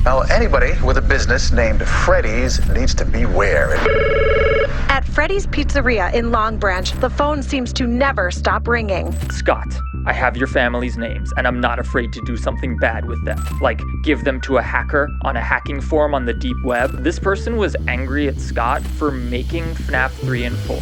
Well, anybody with a business named Freddy's needs to beware. At Freddy's Pizzeria in Long Branch, the phone seems to never stop ringing. Scott, I have your family's names, and I'm not afraid to do something bad with them. Like, give them to a hacker on a hacking forum on the deep web. This person was angry at Scott for making FNAF 3 and 4.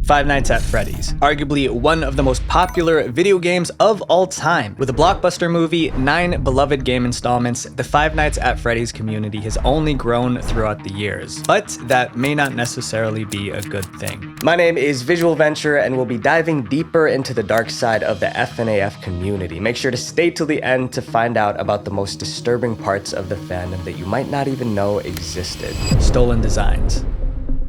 Five Nights at Freddy's, arguably one of the most popular video games of all time. With a blockbuster movie, 9 beloved game installments, the Five Nights at Freddy's community has only grown throughout the years. But that may not necessarily be a good thing. My name is visualventure, and we'll be diving deeper into the dark side of the FNAF community. Make sure to stay till the end to find out about the most disturbing parts of the fandom that you might not even know existed. Stolen designs.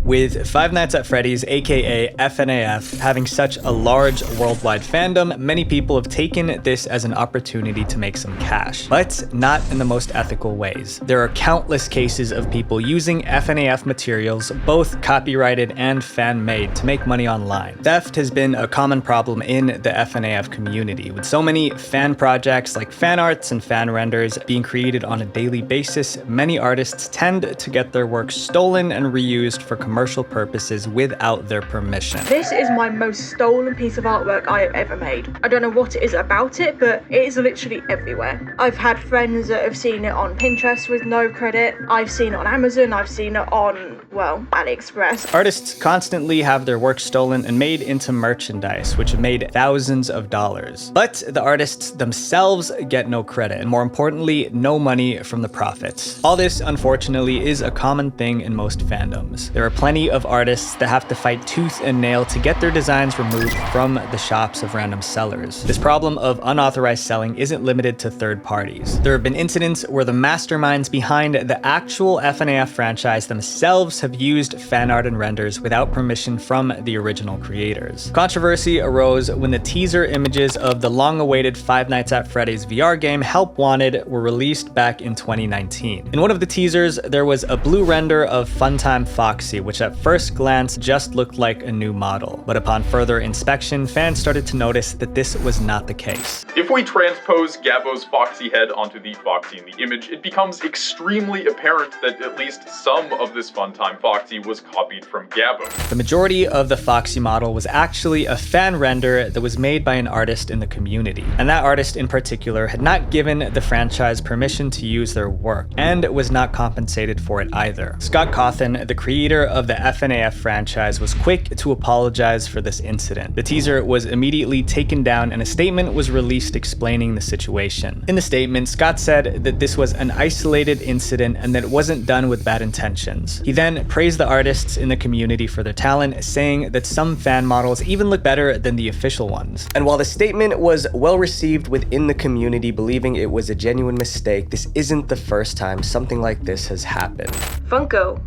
With Five Nights at Freddy's, aka FNAF, having such a large worldwide fandom, many people have taken this as an opportunity to make some cash, but not in the most ethical ways. There are countless cases of people using FNAF materials, both copyrighted and fan-made, to make money online. Theft has been a common problem in the FNAF community, with so many fan projects like fan arts and fan renders being created on a daily basis. Many artists tend to get their work stolen and reused for commercial purposes without their permission. This is my most stolen piece of artwork I have ever made. I don't know what it is about it, but it is literally everywhere. I've had friends that have seen it on Pinterest with no credit. I've seen it on Amazon. I've seen it on, well, AliExpress. Artists constantly have their work stolen and made into merchandise, which have made thousands of dollars. But the artists themselves get no credit, and more importantly, no money from the profits. All this, unfortunately, is a common thing in most fandoms. There are plenty of artists that have to fight tooth and nail to get their designs removed from the shops of random sellers. This problem of unauthorized selling isn't limited to third parties. There have been incidents where the masterminds behind the actual FNAF franchise themselves have used fan art and renders without permission from the original creators. Controversy arose when the teaser images of the long-awaited Five Nights at Freddy's VR game Help Wanted were released back in 2019. In one of the teasers, there was a blue render of Funtime Foxy, which at first glance just looked like a new model. But upon further inspection, fans started to notice that this was not the case. If we transpose Gabbo's Foxy head onto the Foxy in the image, it becomes extremely apparent that at least some of this Funtime Foxy was copied from Gabbo. The majority of the Foxy model was actually a fan render that was made by an artist in the community. And that artist in particular had not given the franchise permission to use their work, and was not compensated for it either. Scott Cawthon, the creator of the FNAF franchise, was quick to apologize for this incident. The teaser was immediately taken down and a statement was released explaining the situation. In the statement, Scott said that this was an isolated incident and that it wasn't done with bad intentions. He then praised the artists in the community for their talent, saying that some fan models even look better than the official ones. And while the statement was well received within the community, believing it was a genuine mistake, this isn't the first time something like this has happened. Funko,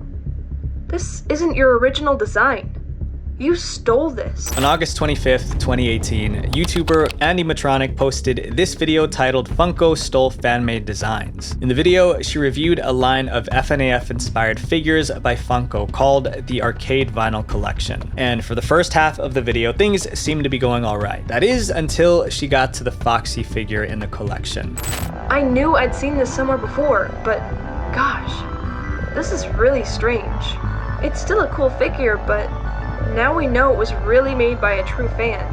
this isn't your original design. You stole this. On August 25th, 2018, YouTuber Animatronic posted this video titled Funko Stole Fan-Made Designs. In the video, she reviewed a line of FNAF-inspired figures by Funko called the Arcade Vinyl Collection. And for the first half of the video, things seemed to be going alright. That is, until she got to the Foxy figure in the collection. I knew I'd seen this somewhere before, but gosh, this is really strange. It's still a cool figure, but now we know it was really made by a true fan.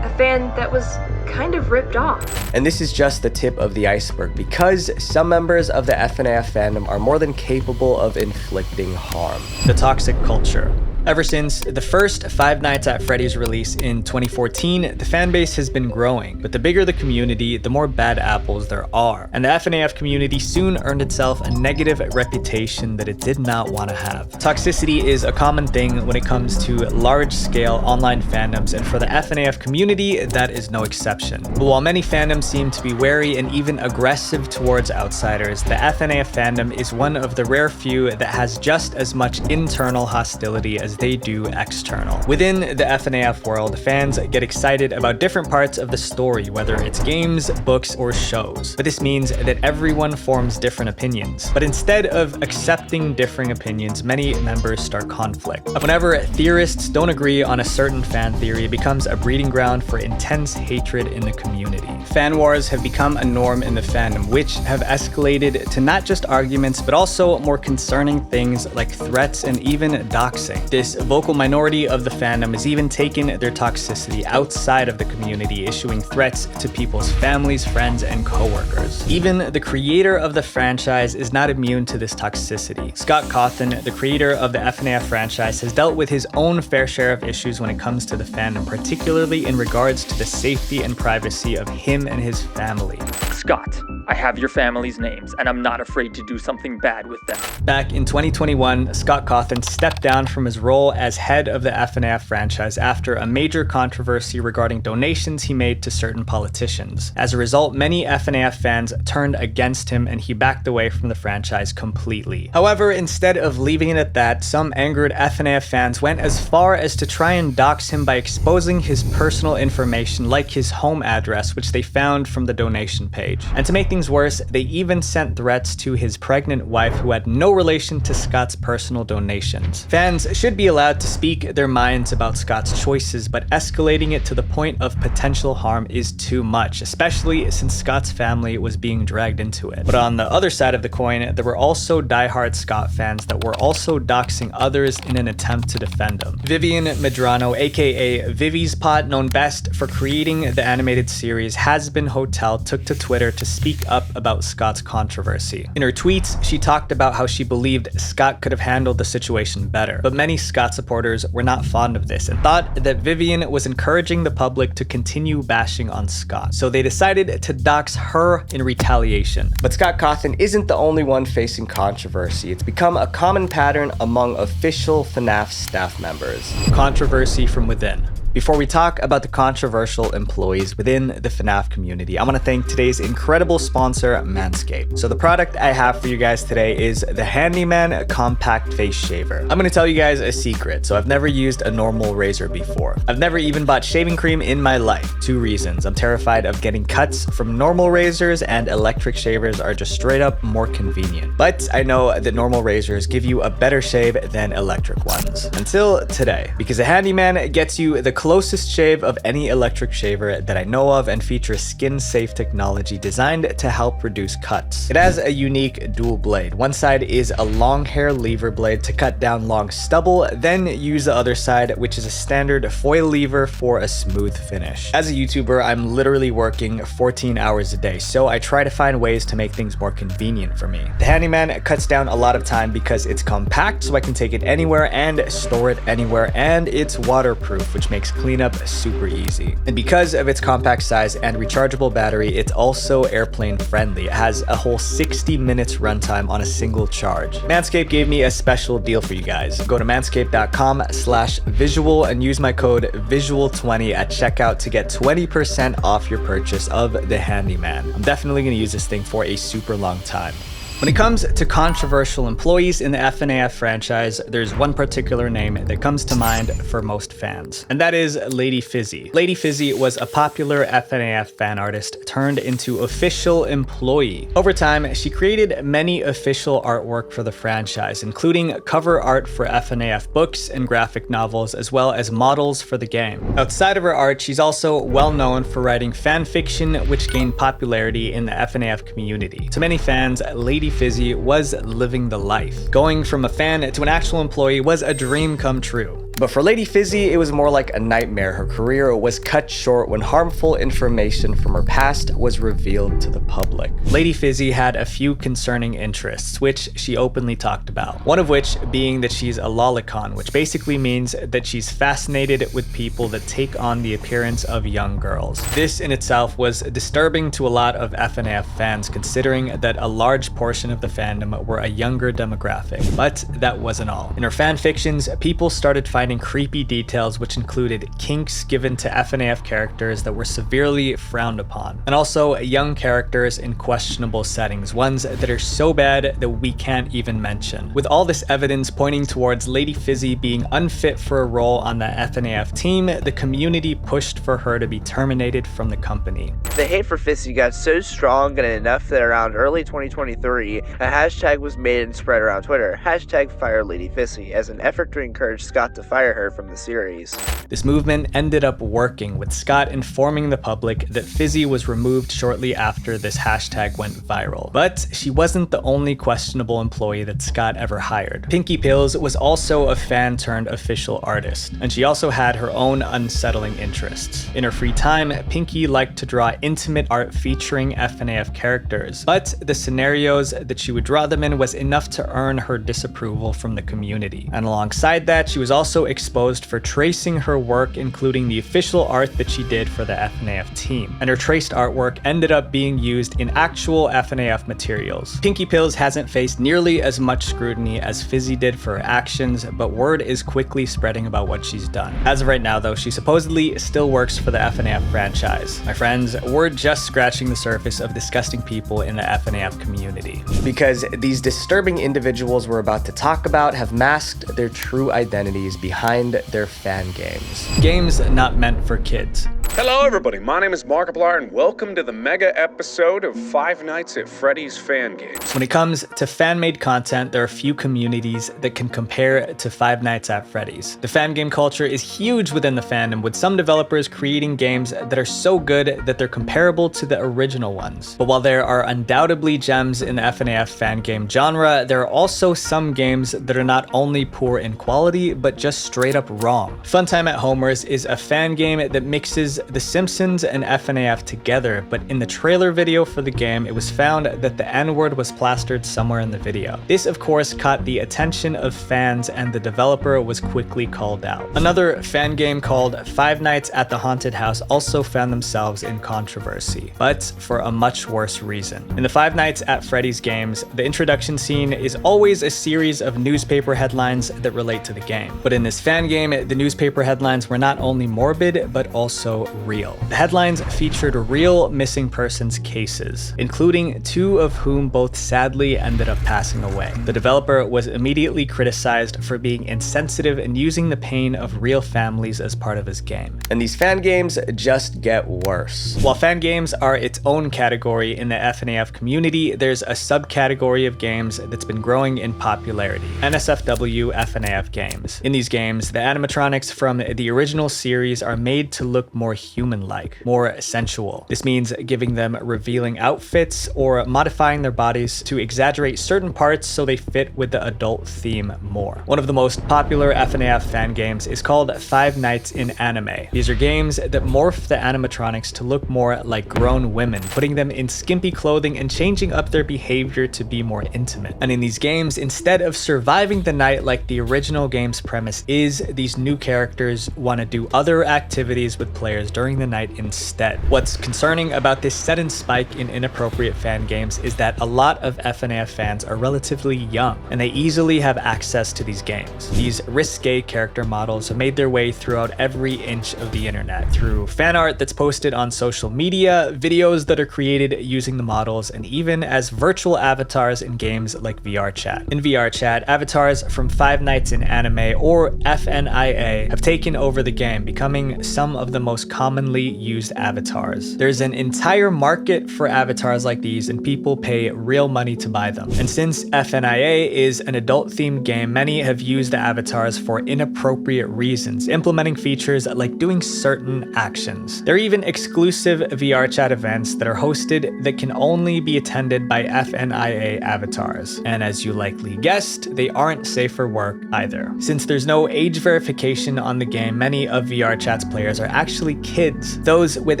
A fan that was kind of ripped off. And this is just the tip of the iceberg, because some members of the FNAF fandom are more than capable of inflicting harm. The toxic culture. Ever since the first Five Nights at Freddy's release in 2014, the fanbase has been growing, but the bigger the community, the more bad apples there are. And the FNAF community soon earned itself a negative reputation that it did not want to have. Toxicity is a common thing when it comes to large-scale online fandoms, and for the FNAF community, that is no exception. But while many fandoms seem to be wary and even aggressive towards outsiders, the FNAF fandom is one of the rare few that has just as much internal hostility as as they do external. Within the FNAF world, fans get excited about different parts of the story, whether it's games, books, or shows. But this means that everyone forms different opinions. But instead of accepting differing opinions, many members start conflict. Whenever theorists don't agree on a certain fan theory, it becomes a breeding ground for intense hatred in the community. Fan wars have become a norm in the fandom, which have escalated to not just arguments, but also more concerning things like threats and even doxing. This vocal minority of the fandom has even taken their toxicity outside of the community, issuing threats to people's families, friends, and coworkers. Even the creator of the franchise is not immune to this toxicity. Scott Cawthon, the creator of the FNAF franchise, has dealt with his own fair share of issues when it comes to the fandom, particularly in regards to the safety and privacy of him and his family. Scott, I have your family's names, and I'm not afraid to do something bad with them. Back in 2021, Scott Cawthon stepped down from his role as head of the FNAF franchise after a major controversy regarding donations he made to certain politicians. As a result, many FNAF fans turned against him and he backed away from the franchise completely. However, instead of leaving it at that, some angered FNAF fans went as far as to try and dox him by exposing his personal information like his home address, which they found from the donation page. And to make things worse, they even sent threats to his pregnant wife who had no relation to Scott's personal donations. Fans should be allowed to speak their minds about Scott's choices, but escalating it to the point of potential harm is too much, especially since Scott's family was being dragged into it. But on the other side of the coin, there were also diehard Scott fans that were also doxing others in an attempt to defend him. Vivian Medrano, aka Vivi's Pot, known best for creating the animated series Has-Been Hotel, took to Twitter to speak up about Scott's controversy. In her tweets, she talked about how she believed Scott could have handled the situation better, but many Scott supporters were not fond of this and thought that Vivian was encouraging the public to continue bashing on Scott, so they decided to dox her in retaliation. But Scott Cawthon isn't the only one facing controversy. It's become a common pattern among official FNAF staff members. Controversy from within. Before we talk about the controversial employees within the FNAF community, I want to thank today's incredible sponsor, Manscaped. So the product I have for you guys today is the Handyman Compact Face Shaver. I'm going to tell you guys a secret. So I've never used a normal razor before. I've never even bought shaving cream in my life. 2 reasons. I'm terrified of getting cuts from normal razors, and electric shavers are just straight up more convenient. But I know that normal razors give you a better shave than electric ones. Until today, because the Handyman gets you the closest shave of any electric shaver that I know of and features skin-safe technology designed to help reduce cuts. It has a unique dual blade. One side is a long hair lever blade to cut down long stubble, then use the other side, which is a standard foil lever for a smooth finish. As a YouTuber, I'm literally working 14 hours a day, so I try to find ways to make things more convenient for me. The Handyman cuts down a lot of time because it's compact, so I can take it anywhere and store it anywhere, and it's waterproof, which makes cleanup super easy. And because of its compact size and rechargeable battery, it's also airplane friendly. It has a whole 60 minutes runtime on a single charge. Manscaped gave me a special deal for you guys. Go to manscaped.com/visual and use my code visual20 at checkout to get 20% off your purchase of the Handyman. I'm definitely going to use this thing for a super long time. When it comes to controversial employees in the FNAF franchise, there's one particular name that comes to mind for most fans, and that is Lady Fizzy. Lady Fizzy was a popular FNAF fan artist turned into official employee. Over time, she created many official artwork for the franchise, including cover art for FNAF books and graphic novels, as well as models for the game. Outside of her art, she's also well known for writing fan fiction, which gained popularity in the FNAF community. To many fans, Lady Fizzy was living the life. Going from a fan to an actual employee was a dream come true. But for Lady Fizzy, it was more like a nightmare. Her career was cut short when harmful information from her past was revealed to the public. Lady Fizzy had a few concerning interests, which she openly talked about. One of which being that she's a lolicon, which basically means that she's fascinated with people that take on the appearance of young girls. This in itself was disturbing to a lot of FNAF fans, considering that a large portion of the fandom were a younger demographic. But that wasn't all. In her fan fictions, people started finding finding creepy details which included kinks given to FNAF characters that were severely frowned upon, and also young characters in questionable settings, ones that are so bad that we can't even mention. With all this evidence pointing towards Lady Fizzy being unfit for a role on the FNAF team, the community pushed for her to be terminated from the company. The hate for Fizzy got so strong and enough that around early 2023, a hashtag was made and spread around Twitter, #FireLadyFizzy, as an effort to encourage Scott to fire her from the series. This movement ended up working, with Scott informing the public that Fizzy was removed shortly after this hashtag went viral. But she wasn't the only questionable employee that Scott ever hired. Pinky Pills was also a fan turned official artist, and she also had her own unsettling interests. In her free time, Pinky liked to draw intimate art featuring FNAF characters, but the scenarios that she would draw them in was enough to earn her disapproval from the community. And alongside that, she was also exposed for tracing her work, including the official art that she did for the FNAF team. And her traced artwork ended up being used in actual FNAF materials. Pinky Pills hasn't faced nearly as much scrutiny as Fizzy did for her actions, but word is quickly spreading about what she's done. As of right now though, she supposedly still works for the FNAF franchise. My friends, we're just scratching the surface of disgusting people in the FNAF community. Because these disturbing individuals we're about to talk about have masked their true identities behind their fan games. Games not meant for kids. Hello everybody, my name is Markiplier and welcome to the mega episode of Five Nights at Freddy's Fan Games. When it comes to fan-made content, there are few communities that can compare to Five Nights at Freddy's. The fan game culture is huge within the fandom, with some developers creating games that are so good that they're comparable to the original ones. But while there are undoubtedly gems in the FNAF fan game genre, there are also some games that are not only poor in quality, but just straight up wrong. Funtime at Homer's is a fan game that mixes The Simpsons and FNAF together, but in the trailer video for the game, it was found that the N-word was plastered somewhere in the video. This, of course, caught the attention of fans, and the developer was quickly called out. Another fan game called Five Nights at the Haunted House also found themselves in controversy, but for a much worse reason. In the Five Nights at Freddy's games, the introduction scene is always a series of newspaper headlines that relate to the game. But in this fan game, the newspaper headlines were not only morbid, but also real. The headlines featured real missing persons cases, including two of whom both sadly ended up passing away. The developer was immediately criticized for being insensitive and using the pain of real families as part of his game. And these fan games just get worse. While fan games are its own category in the FNAF community, there's a subcategory of games that's been growing in popularity: NSFW FNAF games. In these games, the animatronics from the original series are made to look more human-like, more sensual. This means giving them revealing outfits or modifying their bodies to exaggerate certain parts so they fit with the adult theme more. One of the most popular FNAF fan games is called Five Nights in Anime. These are games that morph the animatronics to look more like grown women, putting them in skimpy clothing and changing up their behavior to be more intimate. And in these games, instead of surviving the night like the original game's premise is, these new characters want to do other activities with players during the night instead. What's concerning about this sudden spike in inappropriate fan games is that a lot of FNAF fans are relatively young, and they easily have access to these games. These risque character models have made their way throughout every inch of the internet, through fan art that's posted on social media, videos that are created using the models, and even as virtual avatars in games like VR Chat. In VR Chat, avatars from Five Nights in Anime, or FNIA, have taken over the game, becoming some of the most commonly used avatars. There's an entire market for avatars like these, and people pay real money to buy them. And since FNIA is an adult-themed game, many have used the avatars for inappropriate reasons, implementing features like doing certain actions. There are even exclusive VR Chat events that are hosted that can only be attended by FNIA avatars. And as you likely guessed, they aren't safe for work either. Since there's no age verification on the game, many of VR Chat's players are actually kids. Those with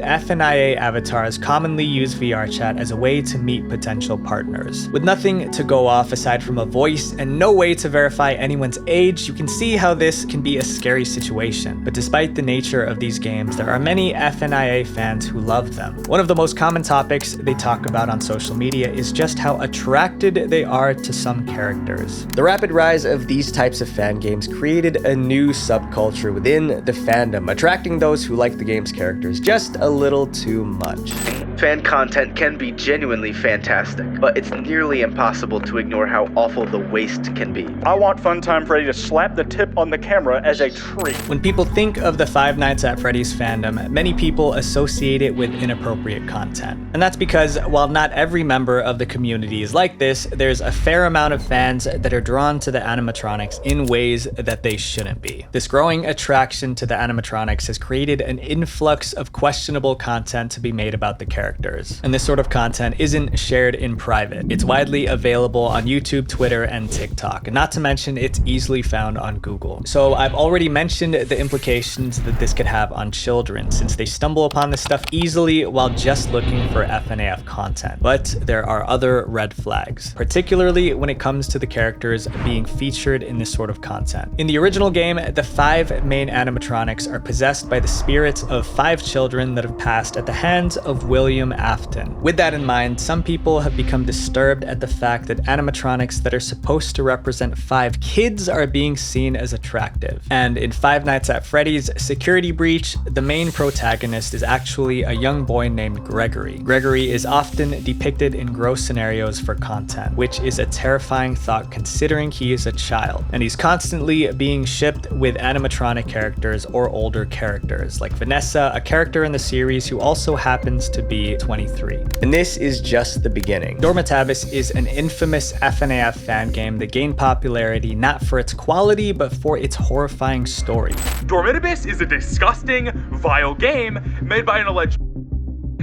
FNIA avatars commonly use VR chat as a way to meet potential partners. With nothing to go off aside from a voice and no way to verify anyone's age, you can see how this can be a scary situation. But despite the nature of these games, there are many FNIA fans who love them. One of the most common topics they talk about on social media is just how attracted they are to some characters. The rapid rise of these types of fan games created a new subculture within the fandom, attracting those who like the game's characters just a little too much. Fan content can be genuinely fantastic, but it's nearly impossible to ignore how awful the waste can be. I want Funtime Freddy to slap the tip on the camera as a treat. When people think of the Five Nights at Freddy's fandom, many people associate it with inappropriate content. And that's because while not every member of the community is like this, there's a fair amount of fans that are drawn to the animatronics in ways that they shouldn't be. This growing attraction to the animatronics has created an influx of questionable content to be made about the characters. And this sort of content isn't shared in private. It's widely available on YouTube, Twitter, and TikTok. And not to mention, it's easily found on Google. So I've already mentioned the implications that this could have on children, since they stumble upon this stuff easily while just looking for FNAF content. But there are other red flags, particularly when it comes to the characters being featured in this sort of content. In the original game, the 5 main animatronics are possessed by the spirits of 5 children that have passed at the hands of William Afton. With that in mind, some people have become disturbed at the fact that animatronics that are supposed to represent 5 kids are being seen as attractive. And in Five Nights at Freddy's Security Breach, the main protagonist is actually a young boy named Gregory. Gregory is often depicted in gross scenarios for content, which is a terrifying thought considering he is a child. And he's constantly being shipped with animatronic characters or older characters, like Vanessa, a character in the series who also happens to be 23. And this is just the beginning. Dormitabus is an infamous FNAF fan game that gained popularity not for its quality, but for its horrifying story. Dormitabus is a disgusting, vile game made by an alleged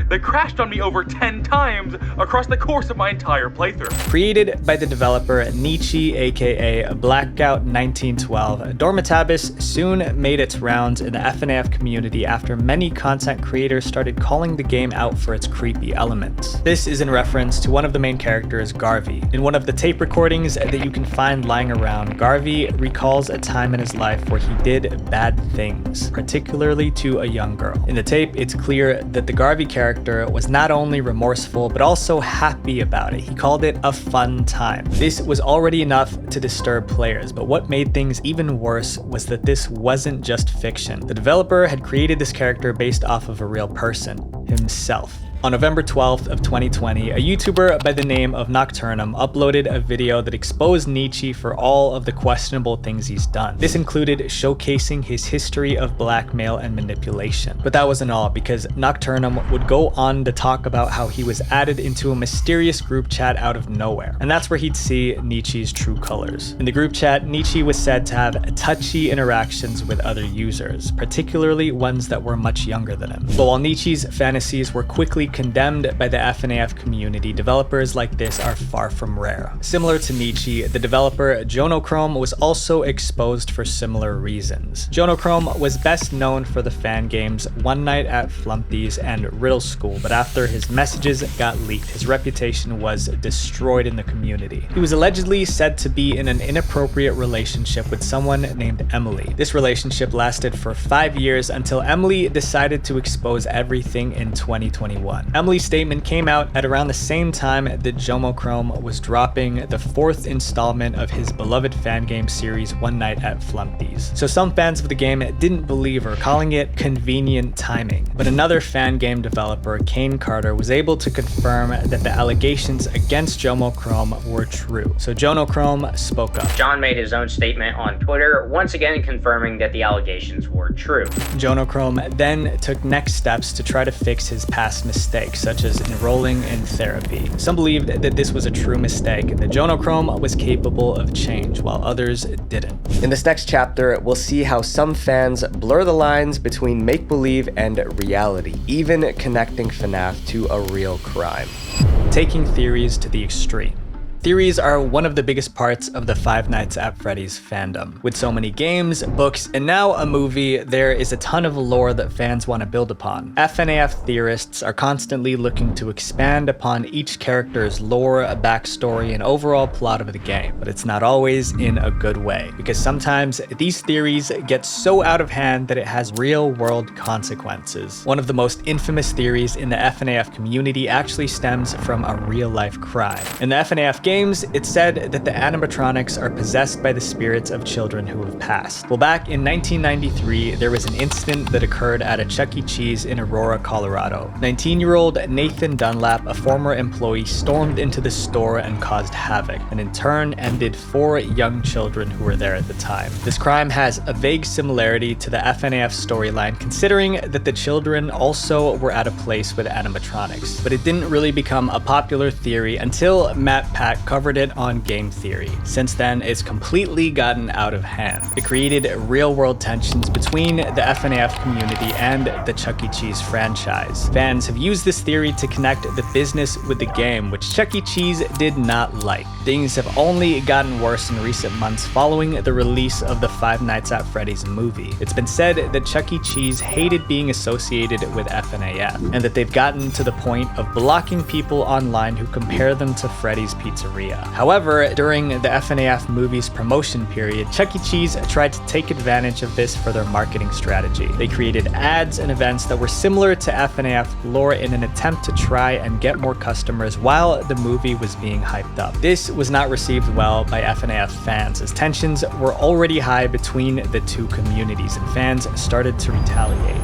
that crashed on me over 10 times across the course of my entire playthrough. Created by the developer Nietzsche, aka Blackout 1912, Dormitabus soon made its rounds in the FNAF community after many content creators started calling the game out for its creepy elements. This is in reference to one of the main characters, Garvey. In one of the tape recordings that you can find lying around, Garvey recalls a time in his life where he did bad things, particularly to a young girl. In the tape, it's clear that the Garvey character was not only remorseful, but also happy about it. He called it a fun time. This was already enough to disturb players, but what made things even worse was that this wasn't just fiction. The developer had created this character based off of a real person, himself. On November 12th of 2020, a YouTuber by the name of Nocturnum uploaded a video that exposed Nietzsche for all of the questionable things he's done. This included showcasing his history of blackmail and manipulation. But that wasn't all, because Nocturnum would go on to talk about how he was added into a mysterious group chat out of nowhere. And that's where he'd see Nietzsche's true colors. In the group chat, Nietzsche was said to have touchy interactions with other users, particularly ones that were much younger than him. But while Nietzsche's fantasies were quickly condemned by the FNAF community, developers like this are far from rare. Similar to Nietzsche, the developer Jonochrome was also exposed for similar reasons. Jonochrome was best known for the fan games One Night at Flumpty's and Riddle School, but after his messages got leaked, his reputation was destroyed in the community. He was allegedly said to be in an inappropriate relationship with someone named Emily. This relationship lasted for 5 years until Emily decided to expose everything in 2021. Emily's statement came out at around the same time that Jonochrome was dropping the 4th installment of his beloved fan game series One Night at Flumpty's. So some fans of the game didn't believe her, calling it convenient timing. But another fan game developer, Kane Carter, was able to confirm that the allegations against Jonochrome were true. So Jonochrome spoke up. John made his own statement on Twitter, once again confirming that the allegations were true. Jonochrome then took next steps to try to fix his past mistakes, such as enrolling in therapy. Some believed that this was a true mistake and that Jonochrome was capable of change, while others didn't. In this next chapter, we'll see how some fans blur the lines between make-believe and reality, even connecting FNAF to a real crime. Taking theories to the extreme. Theories are one of the biggest parts of the Five Nights at Freddy's fandom. With so many games, books, and now a movie, there is a ton of lore that fans want to build upon. FNAF theorists are constantly looking to expand upon each character's lore, backstory, and overall plot of the game, but it's not always in a good way, because sometimes these theories get so out of hand that it has real-world consequences. One of the most infamous theories in the FNAF community actually stems from a real-life crime. In the FNAF games, it's said that the animatronics are possessed by the spirits of children who have passed. Well, back in 1993, there was an incident that occurred at a Chuck E. Cheese in Aurora, Colorado. 19-year-old Nathan Dunlap, a former employee, stormed into the store and caused havoc, and in turn ended 4 young children who were there at the time. This crime has a vague similarity to the FNAF storyline, considering that the children also were at a place with animatronics, but it didn't really become a popular theory until Matt Pat covered it on Game Theory. Since then, it's completely gotten out of hand. It created real-world tensions between the FNAF community and the Chuck E. Cheese franchise. Fans have used this theory to connect the business with the game, which Chuck E. Cheese did not like. Things have only gotten worse in recent months following the release of the Five Nights at Freddy's movie. It's been said that Chuck E. Cheese hated being associated with FNAF, and that they've gotten to the point of blocking people online who compare them to Freddy's Pizzeria. However, during the FNAF movie's promotion period, Chuck E. Cheese tried to take advantage of this for their marketing strategy. They created ads and events that were similar to FNAF lore in an attempt to try and get more customers while the movie was being hyped up. This was not received well by FNAF fans, as tensions were already high between the two communities, and fans started to retaliate.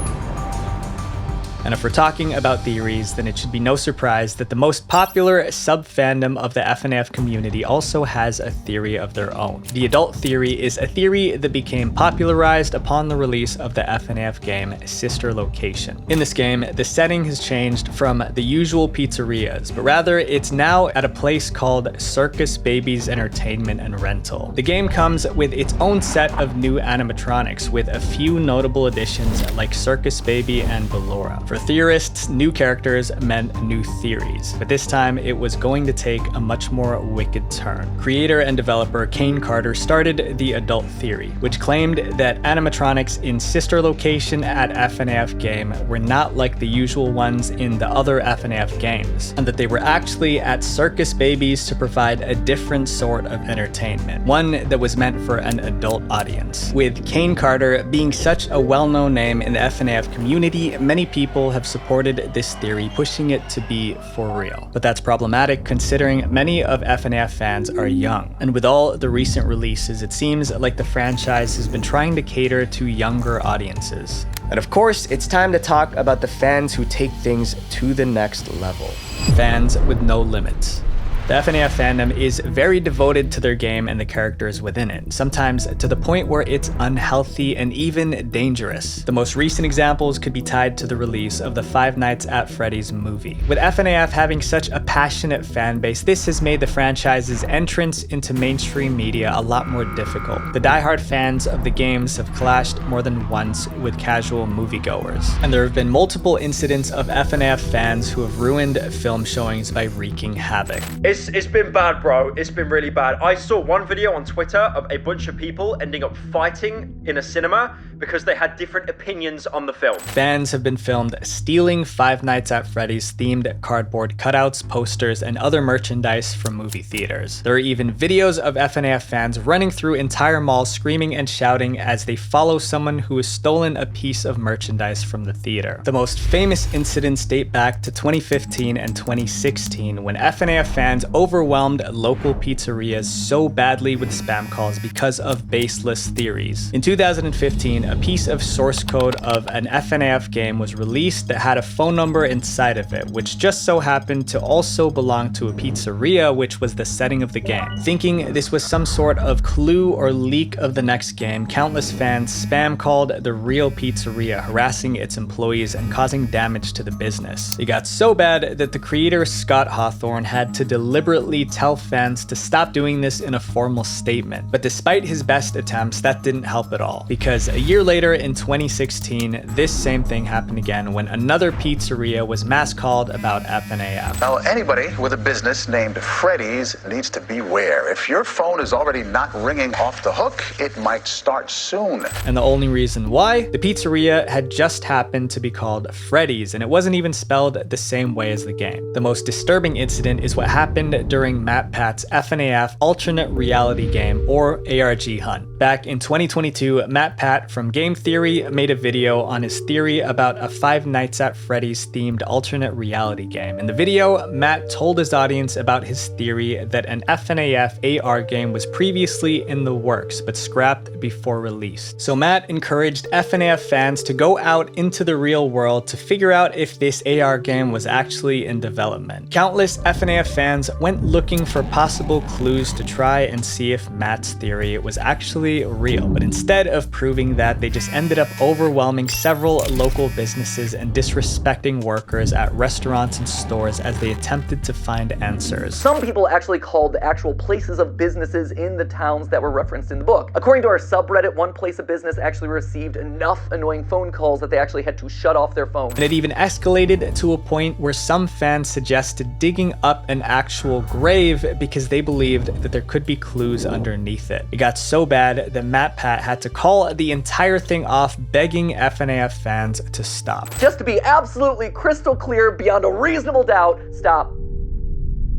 And if we're talking about theories, then it should be no surprise that the most popular sub-fandom of the FNAF community also has a theory of their own. The adult theory is a theory that became popularized upon the release of the FNAF game Sister Location. In this game, the setting has changed from the usual pizzerias, but rather it's now at a place called Circus Babies Entertainment and Rental. The game comes with its own set of new animatronics, with a few notable additions like Circus Baby and Ballora. For theorists, new characters meant new theories, but this time it was going to take a much more wicked turn. Creator and developer Kane Carter started the adult theory, which claimed that animatronics in Sister Location at FNAF game were not like the usual ones in the other FNAF games, and that they were actually at Circus Babies to provide a different sort of entertainment, one that was meant for an adult audience. With Kane Carter being such a well-known name in the FNAF community, many people have supported this theory, pushing it to be for real. But that's problematic considering many of FNAF fans are young. And with all the recent releases, it seems like the franchise has been trying to cater to younger audiences. And of course, it's time to talk about the fans who take things to the next level. Fans with no limits. The FNAF fandom is very devoted to their game and the characters within it, sometimes to the point where it's unhealthy and even dangerous. The most recent examples could be tied to the release of the Five Nights at Freddy's movie. With FNAF having such a passionate fan base, this has made the franchise's entrance into mainstream media a lot more difficult. The diehard fans of the games have clashed more than once with casual moviegoers, and there have been multiple incidents of FNAF fans who have ruined film showings by wreaking havoc. It's been bad, bro. It's been really bad. I saw one video on Twitter of a bunch of people ending up fighting in a cinema because they had different opinions on the film. Fans have been filmed stealing Five Nights at Freddy's themed cardboard cutouts, posters, and other merchandise from movie theaters. There are even videos of FNAF fans running through entire malls screaming and shouting as they follow someone who has stolen a piece of merchandise from the theater. The most famous incidents date back to 2015 and 2016 when FNAF fans overwhelmed local pizzerias so badly with spam calls because of baseless theories. In 2015, a piece of source code of an FNAF game was released that had a phone number inside of it, which just so happened to also belong to a pizzeria, which was the setting of the game. Thinking this was some sort of clue or leak of the next game, countless fans spam called the real pizzeria, harassing its employees and causing damage to the business. It got so bad that the creator Scott Hawthorne had to delete deliberately tell fans to stop doing this in a formal statement. But despite his best attempts, that didn't help at all, because a year later in 2016, this same thing happened again when another pizzeria was mass called about FNAF. Now, anybody with a business named Freddy's needs to beware. If your phone is already not ringing off the hook, it might start soon. And the only reason why? The pizzeria had just happened to be called Freddy's, and it wasn't even spelled the same way as the game. The most disturbing incident is what happened during MatPat's FNAF alternate reality game, or ARG hunt. Back in 2022, MatPat from Game Theory made a video on his theory about a Five Nights at Freddy's themed alternate reality game. In the video, Matt told his audience about his theory that an FNAF AR game was previously in the works, but scrapped before release. So Matt encouraged FNAF fans to go out into the real world to figure out if this AR game was actually in development. Countless FNAF fans went looking for possible clues to try and see if Matt's theory was actually real, but instead of proving that, they just ended up overwhelming several local businesses and disrespecting workers at restaurants and stores as they attempted to find answers. Some people actually called the actual places of businesses in the towns that were referenced in the book. According to our subreddit, one place of business actually received enough annoying phone calls that they actually had to shut off their phone. And it even escalated to a point where some fans suggested digging up an actual grave because they believed that there could be clues underneath it. It got so bad that MatPat had to call the entire thing off, begging FNAF fans to stop. Just to be absolutely crystal clear beyond a reasonable doubt, stop.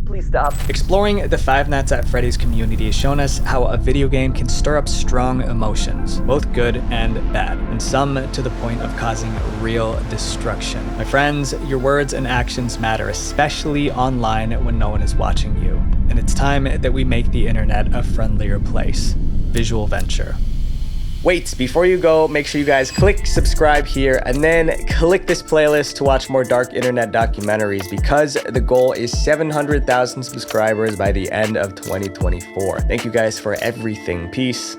Please stop. Exploring the Five Nights at Freddy's community has shown us how a video game can stir up strong emotions, both good and bad, and some to the point of causing real destruction. My friends, your words and actions matter, especially online when no one is watching you. And it's time that we make the internet a friendlier place. Visual Venture. Wait, before you go, make sure you guys click subscribe here and then click this playlist to watch more dark internet documentaries, because the goal is 700,000 subscribers by the end of 2024. Thank you guys for everything. Peace.